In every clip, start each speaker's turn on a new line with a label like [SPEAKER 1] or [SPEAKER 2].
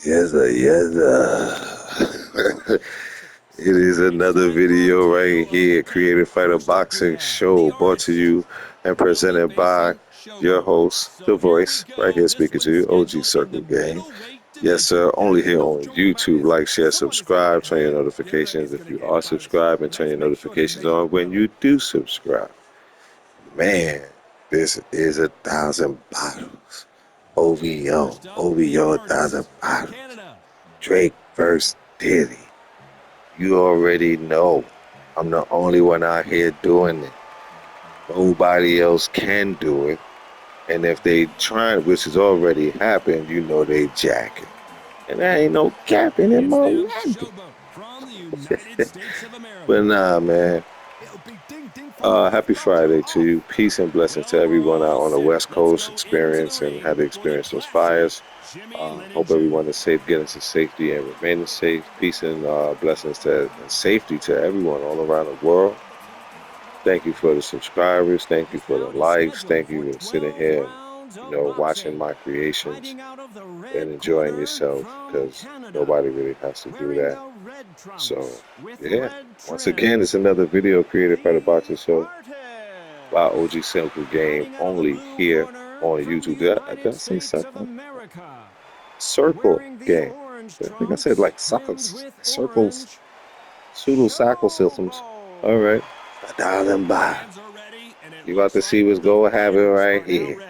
[SPEAKER 1] Yes, sir, yes, sir. It is another video right here, Creative Fighter Boxing Show, brought to you and presented by your host, The Voice, right here speaking to you, OG Circle Game. Yes, sir, only here on YouTube. Like, share, subscribe, turn your notifications if you are subscribed, and turn your notifications on when you do subscribe. Man, this is 1,000 bottles. OVO, 1,000 bottles. Drake versus Diddy. You already know I'm the only one out here doing it. Nobody else can do it. And if they try, which has already happened, you know they jacking. And there ain't no capping in my Randy. But nah, man. Happy Friday to you. Peace and blessings to everyone out on the West Coast experience and have experienced those fires. Hope everyone is safe, getting to safety and remaining safe. Peace and blessings and safety to everyone all around the world. Thank you for the subscribers. Thank you for the likes. Thank you for sitting here and, watching my creations and enjoying yourself, because nobody really has to do that. So, yeah. Once again, it's another video created by the Boxing Show by OG Simple Game, only here on YouTube. Did I say something? Circle Game. I think I said like circles, pseudo-cycle systems. All right. 1,000 bottles. You about to see what's going to happen right here.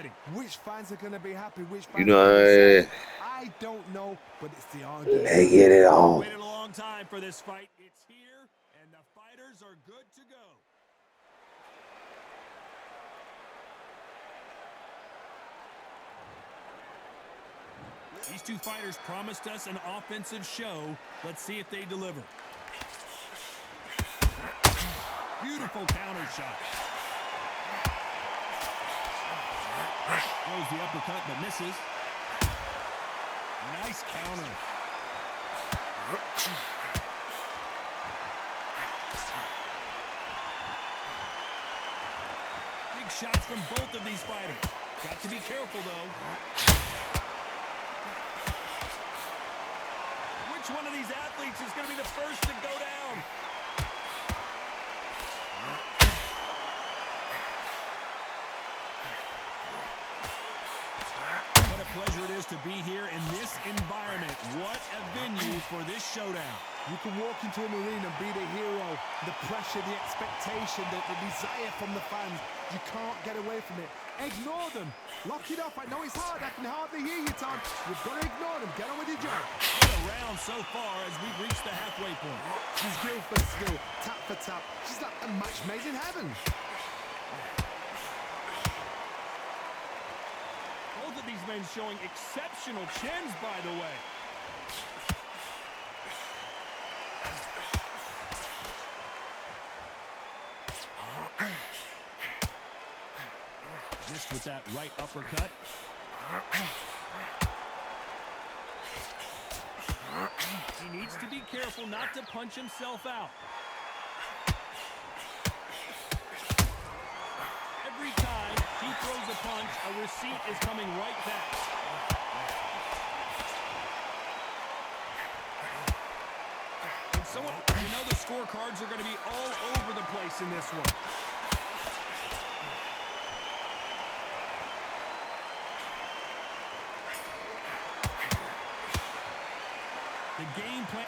[SPEAKER 1] You know, I don't know, but it's the argument. Let's get it on. Waited a long time for this fight. It's here, and the fighters are good to go. These two fighters promised us an offensive show. Let's see if they deliver. Beautiful counter shot. Throws the uppercut but misses. Nice counter. Big shots from both of these fighters. Got to be careful though. Which one of these athletes is going to be the first to go down? What a pleasure it is to be here in this environment. What a venue for this showdown. You can walk into an arena and be the hero. The pressure, the expectation, the desire from the fans. You can't get away from it. Ignore them. Lock it up. I know it's hard. I can hardly hear you, Tom. You've got to ignore them. Get on with your job. What a round so far as we've reached the halfway point. She's skill for skill, tap for tap. She's like a match made in heaven. Both of these men showing exceptional chins, by the way. Missed with that right uppercut. He needs to be careful not to punch himself out. Every time he throws a punch, a receipt is coming right back. And someone, the scorecards are going to be all over the place in this one. The game plan.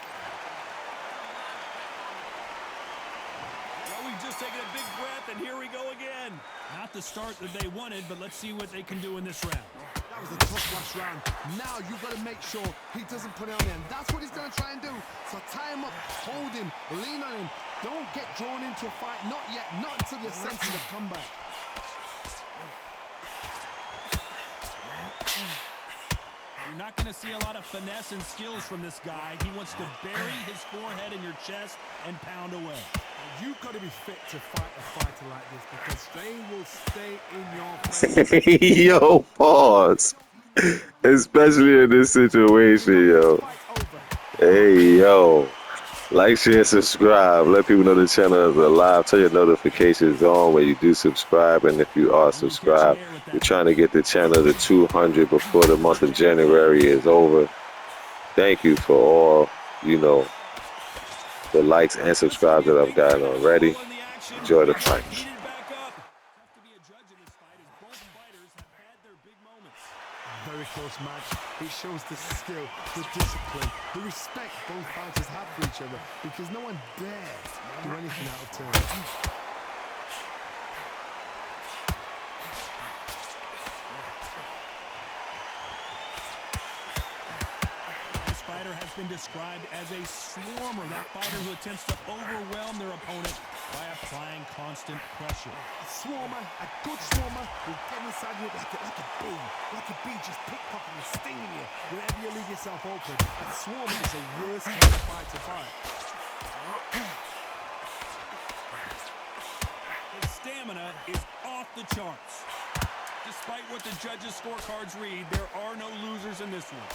[SPEAKER 1] Well, we've just taken a big breath, and here we go again. Not the start that they wanted, but let's see what they can do in this round. That was a tough last round. Now you've got to make sure he doesn't put it on him. That's what he's going to try and do. So tie him up, hold him, lean on him. Don't get drawn into a fight. Not yet. Not until you're sensing the comeback. You're not going to see a lot of finesse and skills from this guy. He wants to bury his forehead in your chest and pound away. You've got to be fit to fight a fighter like this, because they will stay in your face. Yo, pause. Especially in this situation, yo. Hey, yo. Like, share, subscribe. Let people know the channel is alive. Turn your notifications on when you do subscribe. And if you are subscribed, we're trying to get the channel to 200 before the month of January is over. Thank you for all, the likes and subscribes that I've gotten already. Enjoy the fight.
[SPEAKER 2] Very close match. It shows the skill, the discipline, the respect both fighters have for each other, because no one dares do anything out of turn.
[SPEAKER 3] Has been described as a swarmer, that fighter who attempts to overwhelm their opponent by applying constant pressure.
[SPEAKER 2] A swarmer, a good swarmer, will get inside you like a bee just pickpocketing and stinging you whenever you leave yourself open. A swarmer is the worst kind of fight to fight.
[SPEAKER 3] His stamina is off the charts. Despite what the judges' scorecards read, there are no losers in this one.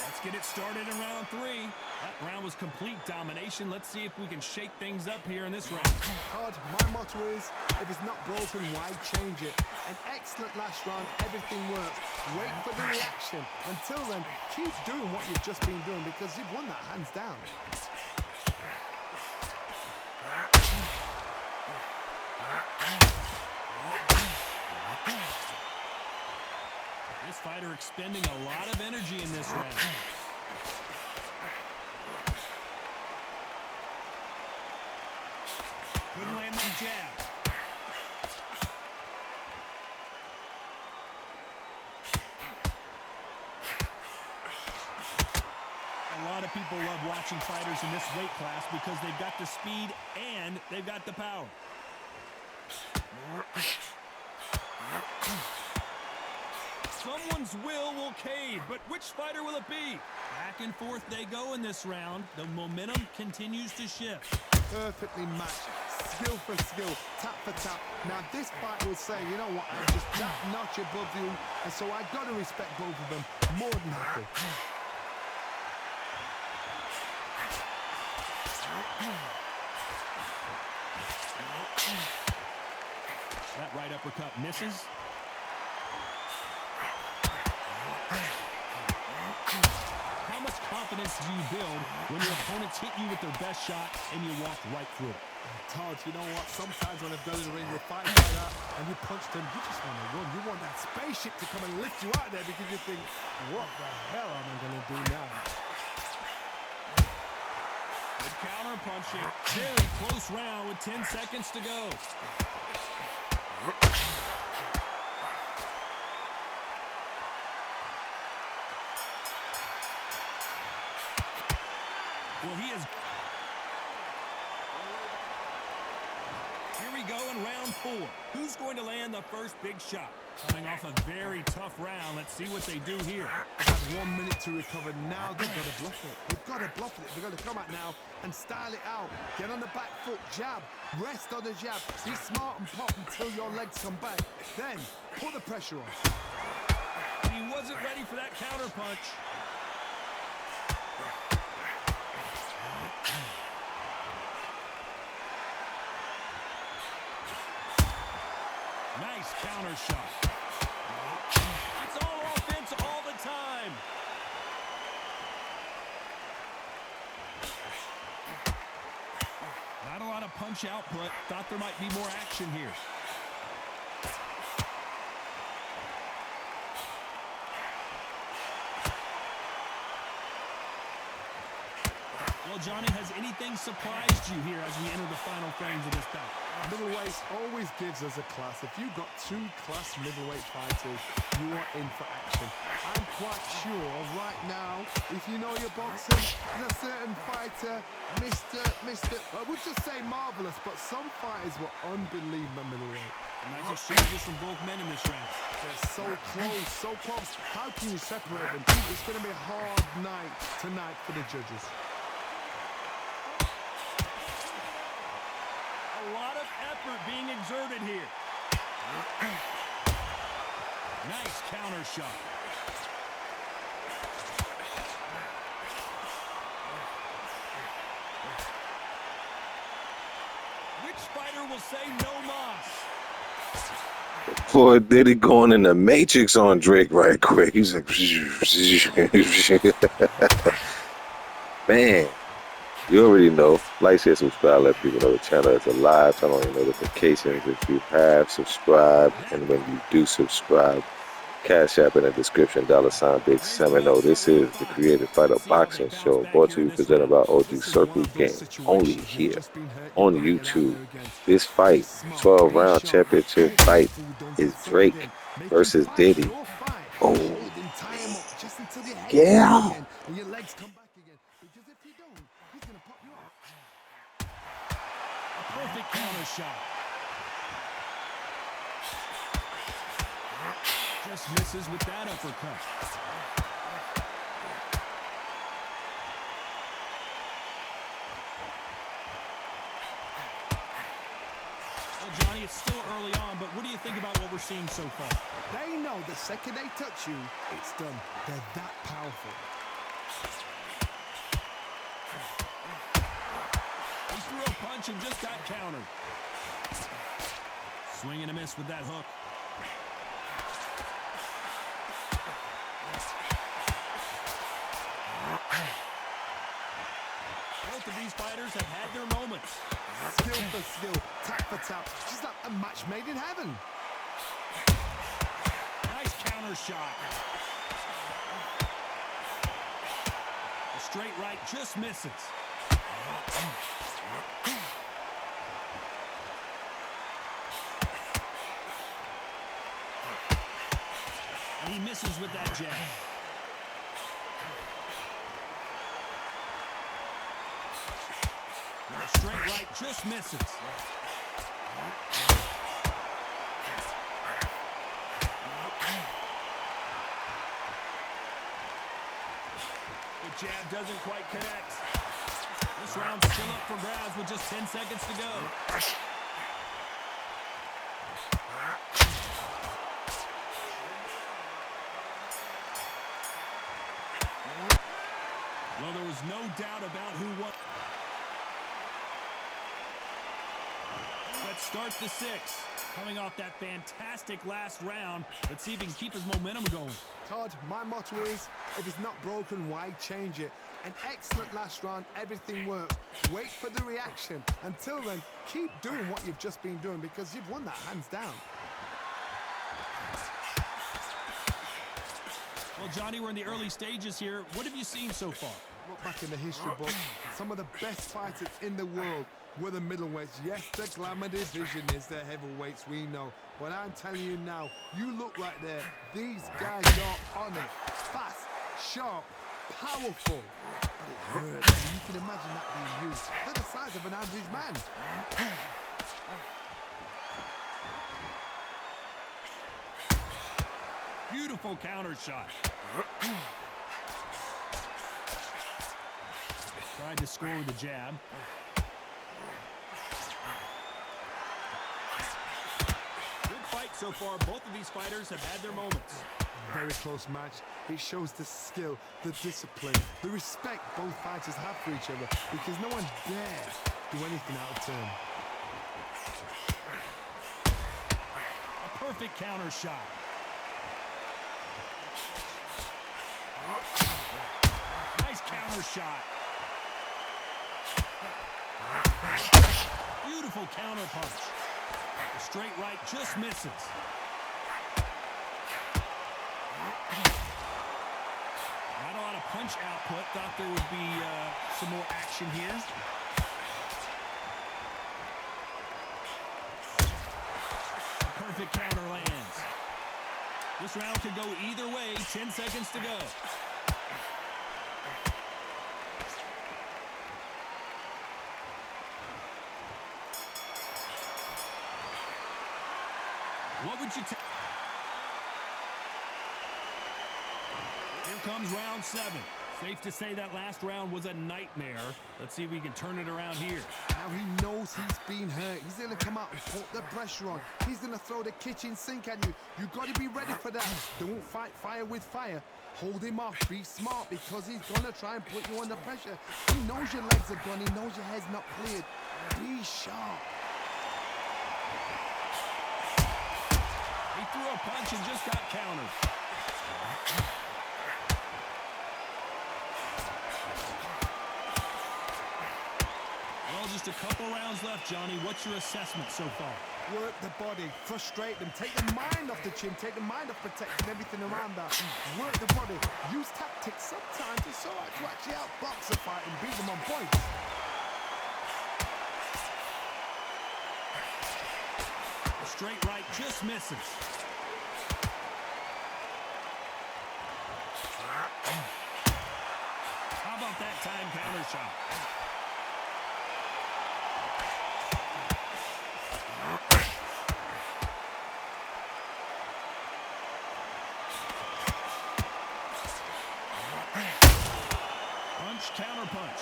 [SPEAKER 3] Let's get it started in round 3. That round was complete domination. Let's see if we can shake things up here in this round.
[SPEAKER 2] Todd, my motto is, if it's not broken, why change it? An excellent last round, everything works. Wait for the reaction. Until then, keep doing what you've just been doing, because you've won that hands down.
[SPEAKER 3] This fighter expending a lot of energy in this round. Couldn't land that jab. A lot of people love watching fighters in this weight class because they've got the speed and they've got the power. Someone's will cave, but which fighter will it be? Back and forth they go in this round. The momentum continues to shift.
[SPEAKER 2] Perfectly matched. Skill for skill, tap for tap. Now this fight will say, you know what, I'm just that notch above you, and so I've got to respect both of them more than happy.
[SPEAKER 3] That right uppercut misses. How much confidence do you build when your opponents hit you with their best shot and you walk right through it?
[SPEAKER 2] Todd, you know what? Sometimes when I've done in the ring with fights like that and you punch them, you just want to run. You want that spaceship to come and lift you out of there because you think, what the hell am I going to do now?
[SPEAKER 3] Good counter punching. Very close round with 10 seconds to go. Well, he is. Here we go in round 4. Who's going to land the first big shot? Coming off a very tough round. Let's see what they do here.
[SPEAKER 2] They have 1 minute to recover. Now they've got to bluff it. They've got to bluff it. They've got to come out now and style it out. Get on the back foot, jab. Rest on the jab. Be smart and pop until your legs come back. Then put the pressure on.
[SPEAKER 3] He wasn't ready for that counter punch. Nice counter shot. It's all offense all the time. Not a lot of punch output. Thought there might be more action here. Well, Johnny, has anything surprised you here as we enter the final frames of this bout?
[SPEAKER 2] Middleweight always gives us a class. If you've got 2 class middleweight fighters, you are in for action. I'm quite sure right now, if you know your boxing, there's a certain fighter, I would just say marvelous, but some fighters were unbelievable middleweight.
[SPEAKER 3] Nice exchanges from both men in this round.
[SPEAKER 2] They're so close, so close. How can you separate them? It's going to be a hard night tonight for the judges.
[SPEAKER 3] A lot of effort being exerted here. Nice counter shot. Which fighter will say no mas?
[SPEAKER 1] Boy, did he going in the Matrix on Drake right quick. He's like, man, you already know. Like, share, subscribe, let people know the channel is alive. Turn on your notifications if you have subscribed. And when you do subscribe, Cash App in the description, $ Big Semino. This is the Creative Fighter Boxing Show, brought to you, presented by OG
[SPEAKER 2] This is one
[SPEAKER 1] Circle
[SPEAKER 2] of those
[SPEAKER 1] Game, only
[SPEAKER 2] situations you've
[SPEAKER 1] here
[SPEAKER 2] just been hurt,
[SPEAKER 1] on
[SPEAKER 2] you've got to get out
[SPEAKER 1] YouTube.
[SPEAKER 2] there again.
[SPEAKER 1] This fight,
[SPEAKER 2] Be smart,
[SPEAKER 1] 12-round
[SPEAKER 2] be sharp.
[SPEAKER 1] championship
[SPEAKER 2] Don't let
[SPEAKER 1] fight,
[SPEAKER 2] the fool done
[SPEAKER 1] is
[SPEAKER 2] get settled
[SPEAKER 1] Drake
[SPEAKER 2] in. Make him
[SPEAKER 1] versus
[SPEAKER 2] fight
[SPEAKER 1] Diddy.
[SPEAKER 2] your fight.
[SPEAKER 1] Oh,
[SPEAKER 2] Hold him, tie him up just until your head comes
[SPEAKER 1] yeah.
[SPEAKER 2] again and your legs come back again. Because if you don't, he's going to pop you off.
[SPEAKER 3] A perfect counter shot. Just misses with that uppercut. Well, Johnny, it's still early on, but what do you think about what we're seeing so far?
[SPEAKER 2] They know the second they touch you, it's done. They're that powerful.
[SPEAKER 3] He threw a punch and just got countered. Swing and a miss with that hook. Both of these fighters have had their moments.
[SPEAKER 2] Skill for skill, tap for tap. Just like a match made in heaven.
[SPEAKER 3] Nice counter shot. A straight right just misses. And he misses with that jab. A straight right just misses. The jab doesn't quite connect. This round's still up for grabs with just 10 seconds to go. Well, there was no doubt about who won. Let's start the sixth. Coming off that fantastic last round, let's see if he can keep his momentum going.
[SPEAKER 2] Todd, my motto is, if it's not broken, why change it? An excellent last round, everything works. Wait for the reaction. Until then, keep doing what you've just been doing because you've won that hands down.
[SPEAKER 3] Well, Johnny, we're in the early stages here. What have you seen so far?
[SPEAKER 2] Look back in the history book. Some of the best fighters in the world were the middleweights. Yes, the glamour division is the heavyweights, we know. But I'm telling you now, you look right there. These guys are on it. Fast, sharp, powerful. But it hurts. You can imagine that being used. They're the size of an average man.
[SPEAKER 3] Beautiful counter shot. Tried to score with a jab. Good fight so far. Both of these fighters have had their moments.
[SPEAKER 2] Very close match. It shows the skill, the discipline, the respect both fighters have for each other because no one dare do anything out of turn.
[SPEAKER 3] A perfect counter shot. Nice counter shot. Beautiful counter punch. The straight right just misses. Not a lot of punch output. Thought there would be some more action here. A perfect counter lands. This round could go either way. 10 seconds to go. What would you take? Here comes round 7. Safe to say that last round was a nightmare. Let's see if we can turn it around here.
[SPEAKER 2] Now he knows he's been hurt. He's going to come out and put the pressure on. He's going to throw the kitchen sink at you. You got to be ready for that. Don't fight fire with fire. Hold him off. Be smart because he's going to try and put you under pressure. He knows your legs are gone. He knows your head's not cleared. Be sharp.
[SPEAKER 3] He threw a punch and just got countered. Well, just a couple rounds left, Johnny. What's your assessment so far?
[SPEAKER 2] Work the body, frustrate them, take the mind off the chin, take the mind off protecting everything around that. Work the body, use tactics. Sometimes it's so hard to actually outbox a fight and beat them on points.
[SPEAKER 3] A straight right just misses. How about that time counter shot? Punch, counter punch.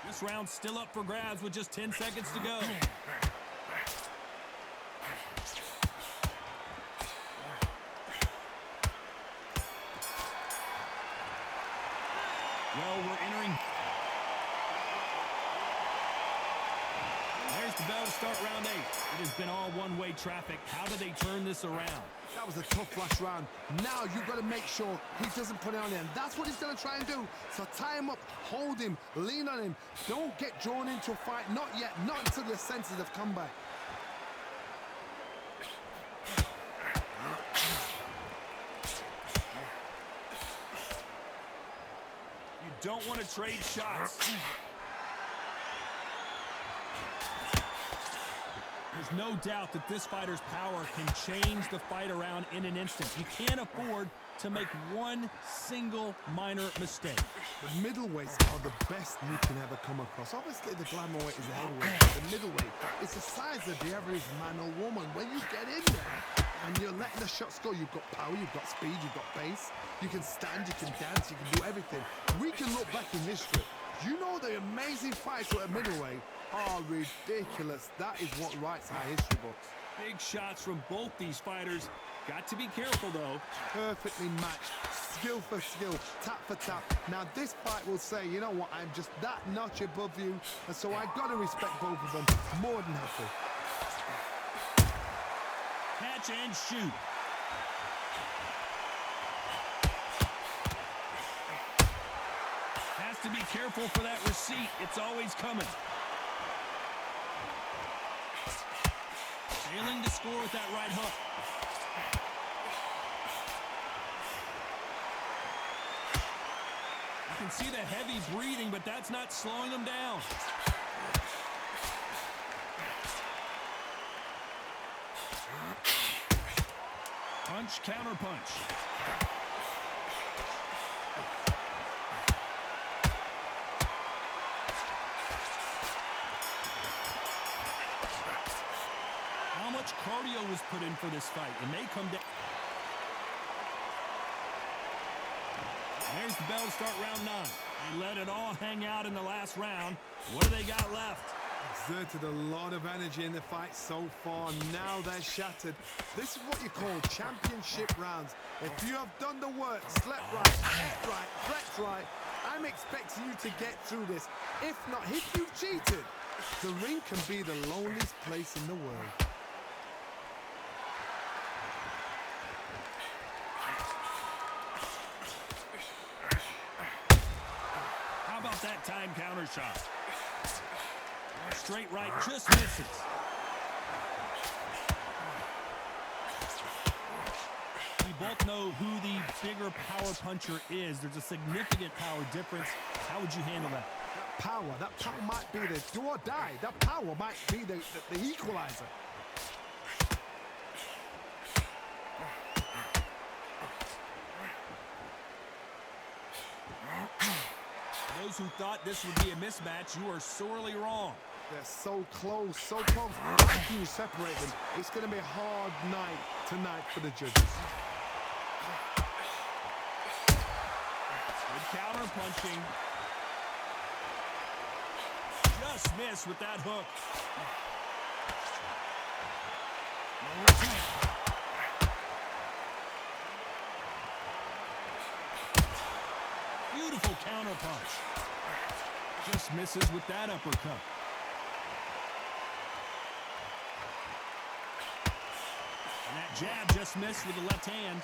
[SPEAKER 3] This round's still up for grabs with just 10 seconds to go. Well, we're entering. There's the bell to start round 8. It has been all one-way traffic. How do they turn this around?
[SPEAKER 2] That was a tough last round. Now you've got to make sure he doesn't put it on him. That's what he's going to try and do. So tie him up, hold him, lean on him. Don't get drawn into a fight. Not yet. Not until your senses have come back.
[SPEAKER 3] You don't want to trade shots. There's no doubt that this fighter's power can change the fight around in an instant. You can't afford to make one single minor mistake.
[SPEAKER 2] The middleweights are the best you can ever come across. Obviously, the glamour weight is a heavyweight, but the middleweight, it's the size of the average man or woman. When you get in there and you're letting the shots go, you've got power, you've got speed, you've got pace. You can stand, you can dance, you can do everything. We can look back in history. You know the amazing fights at middleweight are ridiculous. That is what writes our history books.
[SPEAKER 3] Big shots from both these fighters. Got to be careful, though.
[SPEAKER 2] Perfectly matched. Skill for skill. Tap for tap. Now, this fight will say, you know what, I'm just that notch above you. And so I've got to respect both of them. More than happy.
[SPEAKER 3] Catch and shoot. Has to be careful for that receipt. It's always coming. Failing to score with that right hook. You can see the heavy breathing, but that's not slowing him down. Punch, counter punch. How much cardio was put in for this fight? It may come down. There's the bell to start round 9. They let it all hang out in the last round. What do they got left?
[SPEAKER 2] Exerted a lot of energy in the fight so far. Now they're shattered. This is what you call championship rounds. If you have done the work, slept right, ate right, slept right, I'm expecting you to get through this. If not, if you've cheated, the ring can be the loneliest place in the world.
[SPEAKER 3] How about that time counter shot? Straight right just misses. We both know who the bigger power puncher is. There's a significant power difference. How would you handle that?
[SPEAKER 2] That power might be the do or die. That power might be the equalizer.
[SPEAKER 3] Those who thought this would be a mismatch, you are sorely wrong.
[SPEAKER 2] They're so close, so close. How can you separate them? It's going to be a hard night tonight for the judges.
[SPEAKER 3] Good counter punching. Just missed with that hook. Beautiful counter punch. Just misses with that uppercut. And that jab just missed with the left hand.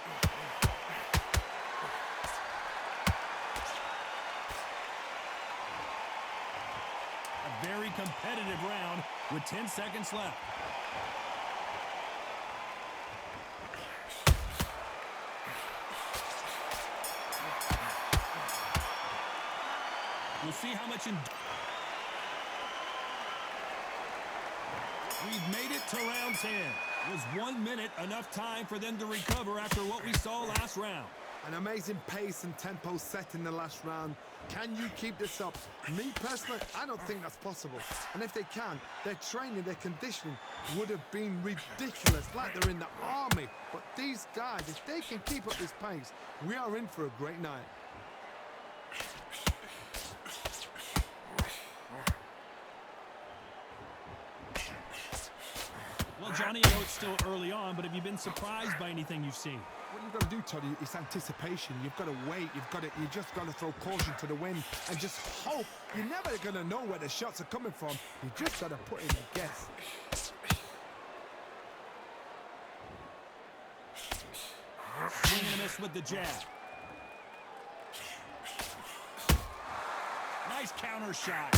[SPEAKER 3] A very competitive round with 10 seconds left. We'll see how much We've made it to round 10. Was 1 minute enough time for them to recover after what we saw last round?
[SPEAKER 2] An amazing pace and tempo set in the last round. Can you keep this up? Me personally, I don't think that's possible. And if they can, their training, their conditioning would have been ridiculous, like they're in the army. But these guys, if they can keep up this pace, we are in for a great night.
[SPEAKER 3] Well, Johnny, I know it's still early on, but have you been surprised by anything you've seen?
[SPEAKER 2] What you've got to do, Toddy, is anticipation. You've got to wait. You just got to throw caution to the wind and just hope. You're never going to know where the shots are coming from. You just got to put in a guess.
[SPEAKER 3] Swing and a miss with the jab. Nice counter shot.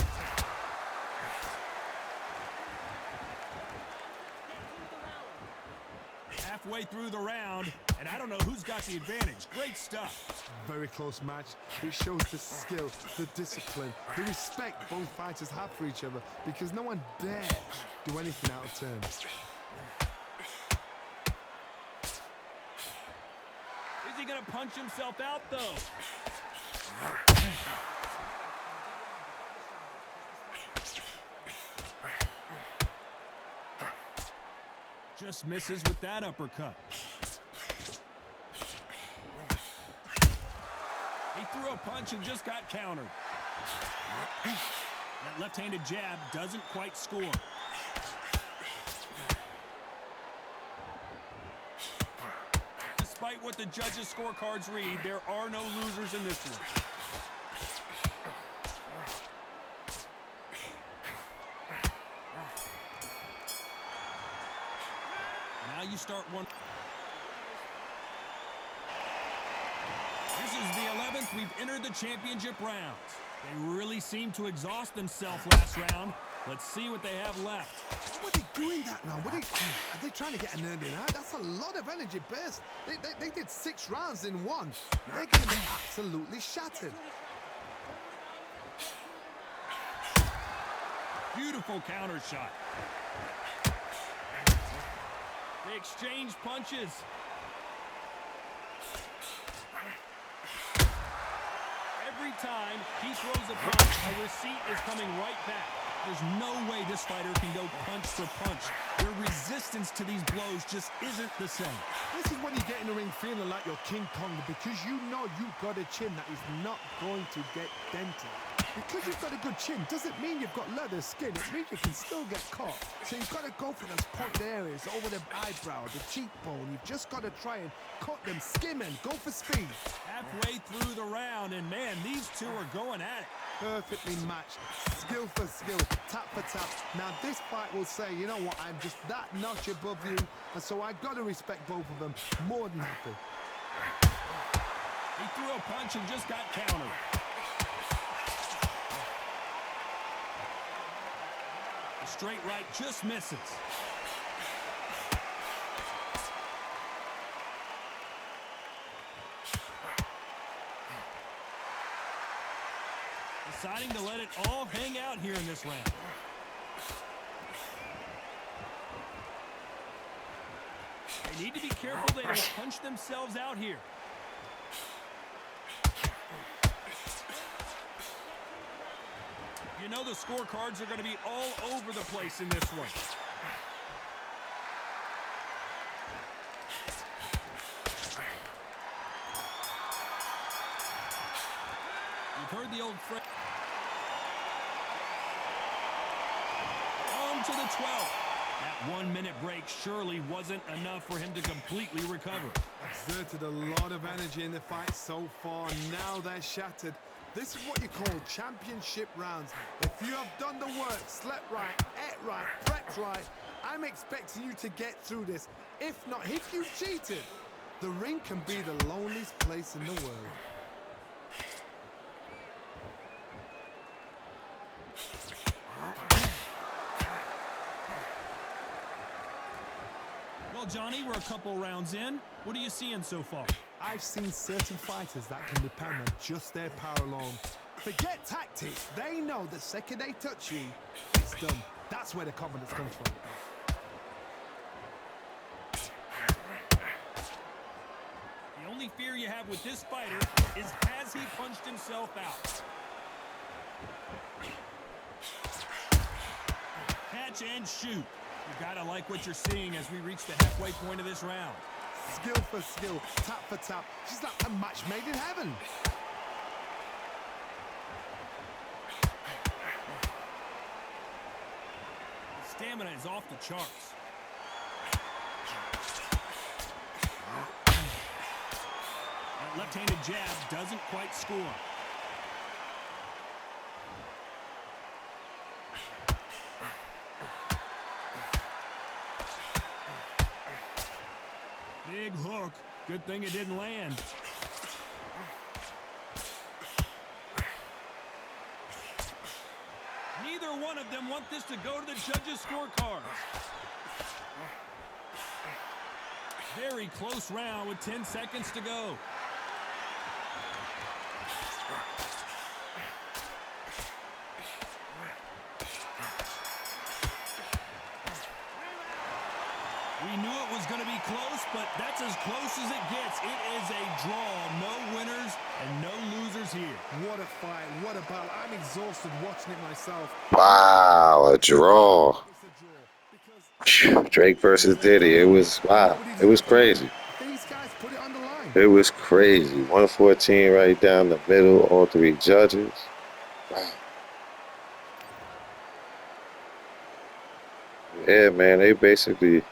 [SPEAKER 3] Halfway through the round, and I don't know who's got the advantage. Great stuff.
[SPEAKER 2] Very close match. It shows the skill, the discipline, the respect both fighters have for each other, because no one dares do anything out of turn.
[SPEAKER 3] Is he going to punch himself out, though? Just misses with that uppercut. He threw a punch and just got countered. That left-handed jab doesn't quite score. Despite what the judges' scorecards read, there are no losers in this one. Now you start one. This is the 11th we've entered the championship rounds. They really seem to exhaust themselves last round. Let's see what they have left.
[SPEAKER 2] What are they doing that now? Are they trying to get an early night? That's a lot of energy burst. They did 6 rounds in one. They're going to be absolutely shattered.
[SPEAKER 3] Beautiful counter shot. They exchange punches. Every time he throws a punch, a receipt is coming right back. There's no way this fighter can go punch for punch. Their resistance to these blows just isn't the same.
[SPEAKER 2] This is when you get in the ring feeling like you're King Kong, because you know you've got a chin that is not going to get dented. Because you've got a good chin doesn't mean you've got leather skin. It means you can still get caught. So you've got to go for those pointed areas over the eyebrow, the cheekbone. You've just got to try and cut them, skim and go for speed.
[SPEAKER 3] Halfway through the round, and man, these two are going at it.
[SPEAKER 2] Perfectly matched, skill for skill, tap for tap. Now this fight will say, you know what, I'm just that notch above you, and so I've got to respect both of them. More than happy.
[SPEAKER 3] He threw a punch and just got countered. The straight right just misses. Deciding to let it all hang out here in this round. They need to be careful they don't punch themselves out here. You know the scorecards are going to be all over the place in this one. You've heard the old phrase. On to the 12th. That 1 minute break surely wasn't enough for him to completely recover.
[SPEAKER 2] Exerted a lot of energy in the fight so far. Now they're shattered. This is what you call championship rounds. If you have done the work, slept right, ate right, prepped right, I'm expecting you to get through this. If not, if you've cheated, the ring can be the loneliest place in the world.
[SPEAKER 3] Well, Johnny, we're a couple rounds in. What are you seeing so far?
[SPEAKER 2] I've seen certain fighters that can depend on just their power alone. Forget tactics. They know the second they touch you, it's done. That's where the confidence comes from.
[SPEAKER 3] The only fear you have with this fighter is has he punched himself out? Catch and shoot. You gotta like what you're seeing as we reach the halfway point of this round.
[SPEAKER 2] Skill for skill, tap for tap. She's like a match made in heaven.
[SPEAKER 3] His stamina is off the charts. That left-handed jab doesn't quite score. Big hook. Good thing it didn't land. Neither one of them want this to go to the judges' scorecards. Very close round with 10 seconds to go. We knew it was going to be close, but that's as close as it gets. It is a draw. No winners and no losers here.
[SPEAKER 2] What a fight. What a battle. I'm exhausted watching it myself.
[SPEAKER 1] Wow, a draw.
[SPEAKER 2] It's a draw because
[SPEAKER 1] Drake versus Diddy. It was wow. It was crazy.
[SPEAKER 2] these guys put it on the line.
[SPEAKER 1] It was crazy. 114 right down the middle. All three judges. Wow. Yeah, man. They basically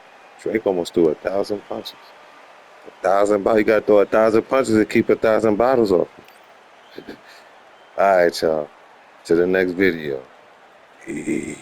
[SPEAKER 1] Drake almost threw 1,000 punches. 1,000. You got to throw 1,000 punches to keep 1,000 bottles off. All right, y'all. To the next video. Peace.